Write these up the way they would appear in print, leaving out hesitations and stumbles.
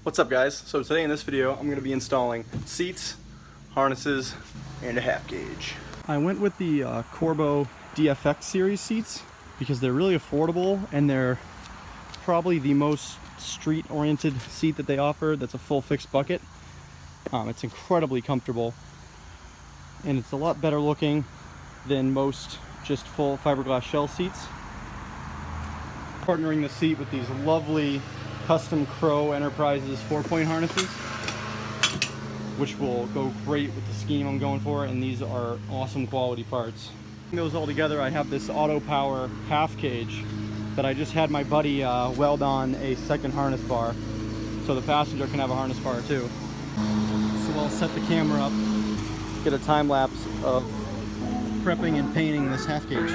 What's up guys? So today in this video I'm going to be installing seats, harnesses, and a half gauge. I went with the Corbo DFX series seats because they're really affordable and they're probably the most street oriented seat that they offer that's a full fixed bucket. It's incredibly comfortable and it's a lot better looking than most just full fiberglass shell seats. Partnering the seat with these lovely custom Crow Enterprises 4-point harnesses, which will go great with the scheme I'm going for, and these are awesome quality parts. Putting those all together, I have this Auto Power half cage that I just had my buddy weld on a second harness bar, so the passenger can have a harness bar too. So I'll set the camera up, get a time lapse of prepping and painting this half gauge.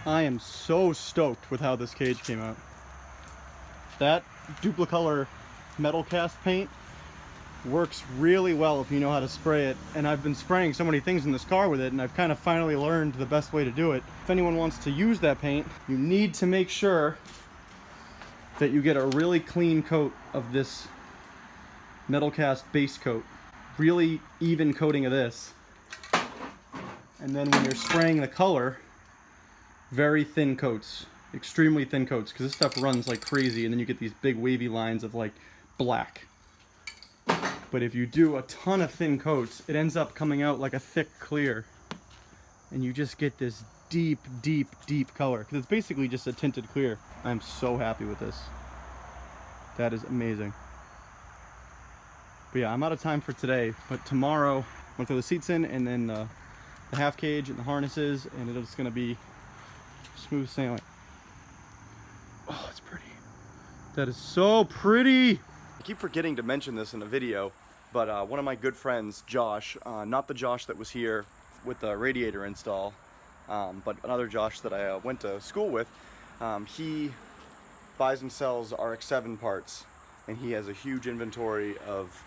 I am so stoked with how this cage came out. That duplicolor metal cast paint works really well if you know how to spray it, and I've been spraying so many things in this car with it, and I've kind of finally learned the best way to do it. If anyone wants to use that paint, you need to make sure that you get a really clean coat of this metal cast base coat, really even coating of this, and then when you're spraying the color, very thin coats, extremely thin coats, because this stuff runs like crazy and then you get these big wavy lines of like black. But if you do a ton of thin coats, it ends up coming out like a thick clear and you just get this deep color, because it's basically just a tinted clear. I'm so happy with this. That is amazing. But yeah, I'm out of time for today, but tomorrow I'm gonna throw the seats in and then the half cage and the harnesses, and it's gonna be smooth sailing. Oh, it's pretty. That is so pretty. I keep forgetting to mention this in the video, but one of my good friends, Josh, not the Josh that was here with the radiator install, but another Josh that I went to school with, he buys and sells RX7 parts, and he has a huge inventory of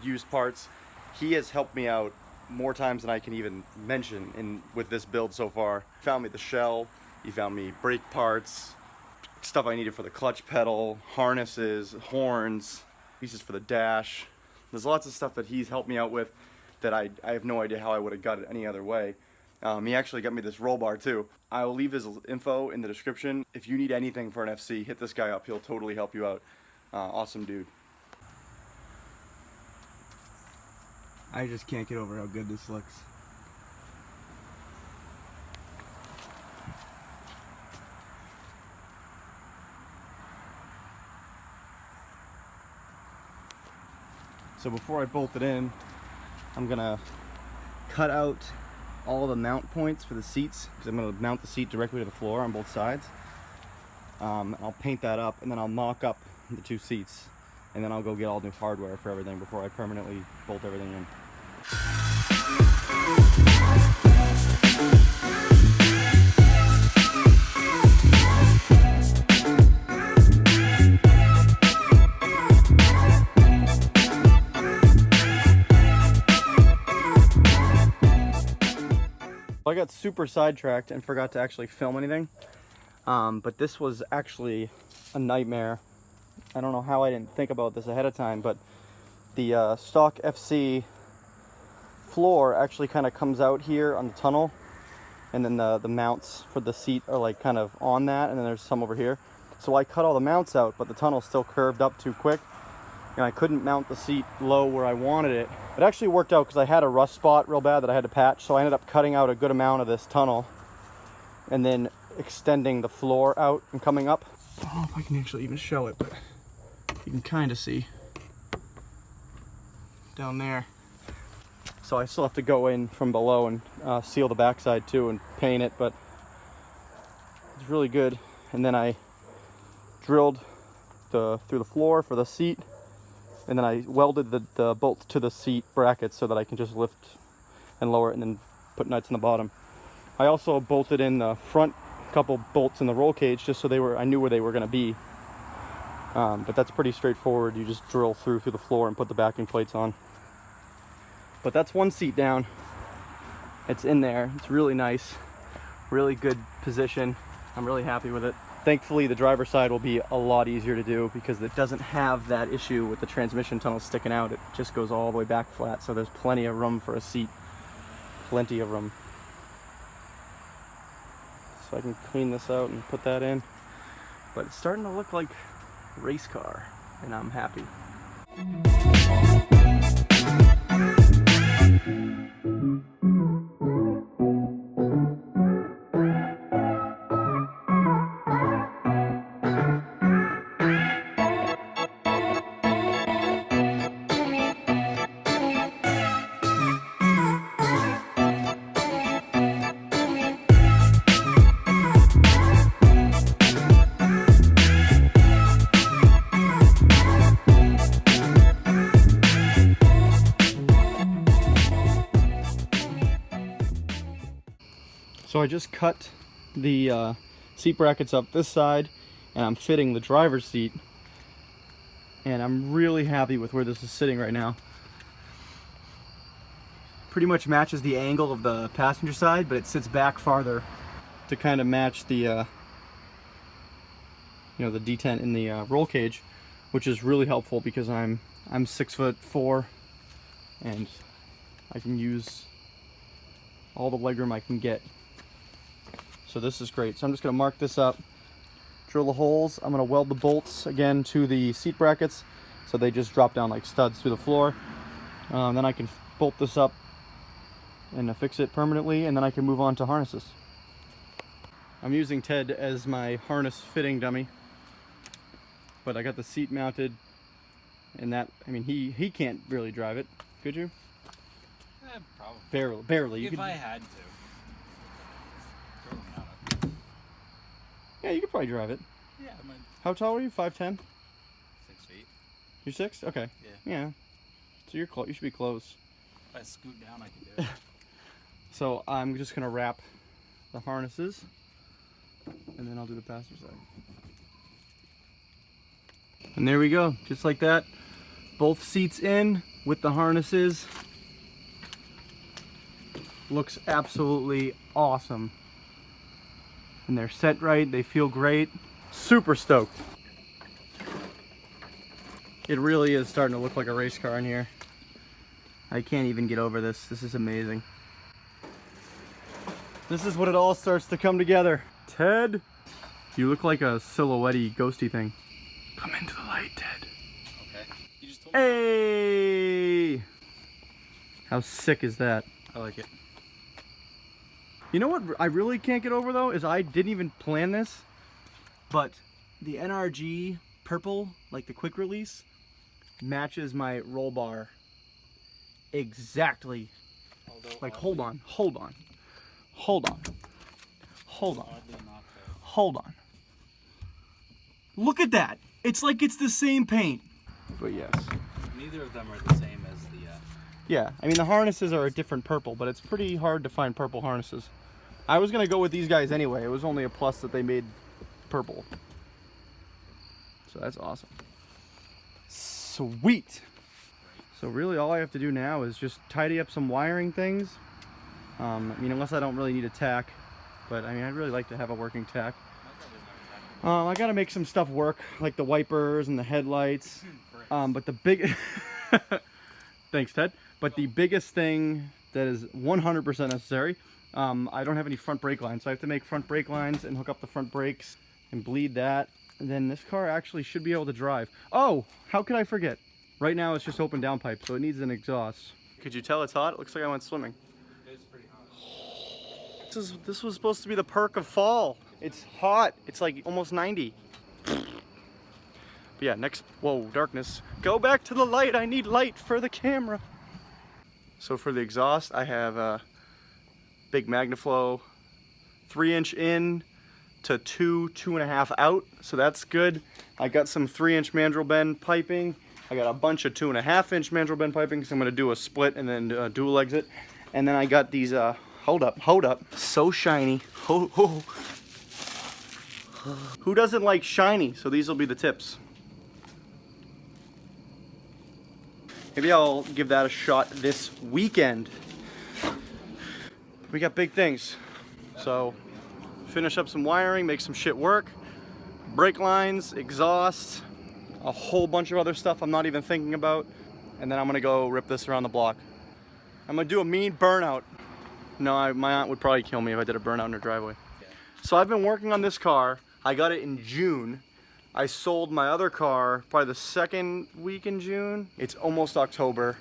used parts. He has helped me out more times than I can even mention with this build so far. He found me the shell. He found me brake parts, stuff I needed for the clutch pedal, harnesses, horns, pieces for the dash. There's lots of stuff that he's helped me out with that I have no idea how I would have got it any other way. He actually got me this roll bar too. I will leave his info in the description. If you need anything for an FC, hit this guy up. He'll totally help you out. Awesome dude. I just can't get over how good this looks. So before I bolt it in, I'm gonna cut out all the mount points for the seats, because I'm gonna mount the seat directly to the floor on both sides. I'll paint that up, and then I'll mock up the two seats, and then I'll go get all new hardware for everything before I permanently bolt everything in. I got super sidetracked and forgot to actually film anything, but this was actually a nightmare. I don't know how I didn't think about this ahead of time, but the stock FC floor actually kind of comes out here on the tunnel, and then the mounts for the seat are like kind of on that, and then there's some over here. So I cut all the mounts out, but the tunnel's still curved up too quick, and I couldn't mount the seat low where I wanted it. It actually worked out because I had a rust spot real bad that I had to patch, so I ended up cutting out a good amount of this tunnel and then extending the floor out and coming up. I don't know if I can actually even show it, but you can kind of see down there. So I still have to go in from below and seal the backside too and paint it, but it's really good. And then I drilled through the floor for the seat, and then I welded the bolts to the seat brackets so that I can just lift and lower it and then put nuts in the bottom. I also bolted in the front couple bolts in the roll cage just so I knew where they were going to be. But that's pretty straightforward. You just drill through the floor and put the backing plates on. But that's one seat down. It's in there. It's really nice. Really good position. I'm really happy with it. Thankfully, the driver's side will be a lot easier to do because it doesn't have that issue with the transmission tunnel sticking out. It just goes all the way back flat, so there's plenty of room for a seat. Plenty of room. So I can clean this out and put that in. But it's starting to look like a race car, and I'm happy. So I just cut the seat brackets up this side, and I'm fitting the driver's seat, and I'm really happy with where this is sitting right now. Pretty much matches the angle of the passenger side, but it sits back farther to kind of match the the detent in the roll cage, which is really helpful because I'm 6'4", and I can use all the legroom I can get. So this is great. So I'm just going to mark this up, drill the holes. I'm going to weld the bolts again to the seat brackets so they just drop down like studs through the floor. Then I can bolt this up and affix it permanently, and then I can move on to harnesses. I'm using Ted as my harness fitting dummy, but I got the seat mounted, and that, I mean, he can't really drive it. Could you? Probably. Barely. If I had to. Yeah, you could probably drive it. Yeah, I might. How tall are you? 5'10"? 6 feet. You're 6? Okay. Yeah. So you're close. You should be close. If I scoot down, I can do it. So I'm just gonna wrap the harnesses, and then I'll do the passenger side. And there we go, just like that. Both seats in with the harnesses. Looks absolutely awesome. And they're set right, they feel great. Super stoked. It really is starting to look like a race car in here. I can't even get over this. This is amazing. This is what it all starts to come together. Ted, you look like a silhouette-y, ghosty thing. Come into the light, Ted. Okay. You just told me. Hey! How sick is that? I like it. You know what I really can't get over though is I didn't even plan this, but the NRG purple, like the quick release, matches my roll bar exactly. Like hold on. Look at that. It's like it's the same paint. But yes. Neither of them are the same as the... Yeah, I mean the harnesses are a different purple, but it's pretty hard to find purple harnesses. I was going to go with these guys anyway. It was only a plus that they made purple. So that's awesome. Sweet. So really all I have to do now is just tidy up some wiring things. I mean, unless I don't really need a tack. But I mean, I'd really like to have a working tack. I got to make some stuff work, like the wipers and the headlights. But the big... Thanks, Ted. But the biggest thing That is 100% necessary. I don't have any front brake lines, so I have to make front brake lines and hook up the front brakes and bleed that. And then this car actually should be able to drive. Oh, how could I forget? Right now it's just open downpipe, so it needs an exhaust. Could you tell it's hot? It looks like I went swimming. It's pretty hot. This was supposed to be the perk of fall. It's hot. It's like almost 90. But yeah, next, whoa, darkness. Go back to the light. I need light for the camera. So for the exhaust, I have a big MagnaFlow 3-inch in to 2.5 out. So that's good. I got some 3-inch mandrel bend piping. I got a bunch of 2.5-inch mandrel bend piping, so I'm gonna do a split and then dual exit. And then I got these, hold up, so shiny. Who doesn't like shiny? So these will be the tips. Maybe I'll give that a shot this weekend. We got big things. So finish up some wiring, make some shit work. Brake lines, exhaust, a whole bunch of other stuff I'm not even thinking about. And then I'm gonna go rip this around the block. I'm gonna do a mean burnout. No, my aunt would probably kill me if I did a burnout in her driveway. So I've been working on this car. I got it in June. I sold my other car probably the second week in June. It's almost October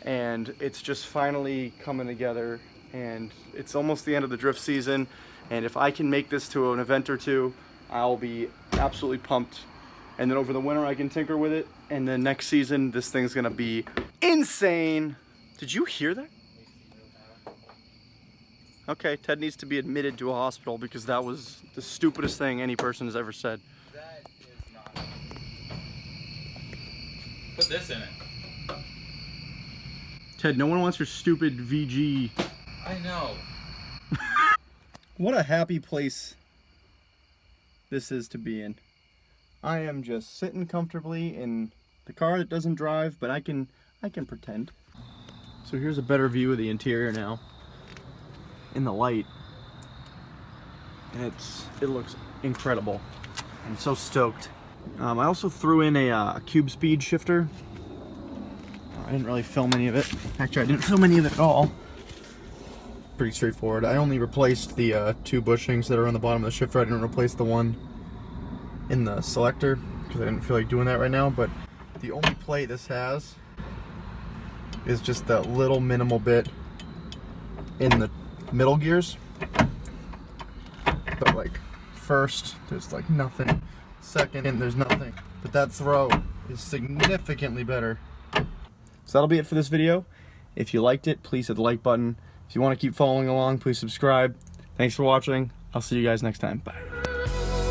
and it's just finally coming together, and it's almost the end of the drift season. And if I can make this to an event or two, I'll be absolutely pumped. And then over the winter I can tinker with it, and then next season this thing's gonna be insane. Did you hear that? Okay, Ted needs to be admitted to a hospital because that was the stupidest thing any person has ever said. That is not. Put this in it. Ted, no one wants your stupid VG. I know. What a happy place this is to be in. I am just sitting comfortably in the car that doesn't drive, but I can pretend. So here's a better view of the interior now in the light, and it looks incredible. I'm so stoked. I also threw in a cube speed shifter. I didn't really film any of it. Actually, I didn't film any of it at all. Pretty straightforward. I only replaced the 2 bushings that are on the bottom of the shifter. I didn't replace the one in the selector because I didn't feel like doing that right now. But the only play this has is just that little minimal bit in the middle gears. But like first, there's like nothing. Second, there's nothing. But that throw is significantly better. So that'll be it for this video. If you liked it, please hit the like button. If you want to keep following along, please subscribe. Thanks for watching. I'll see you guys next time. Bye.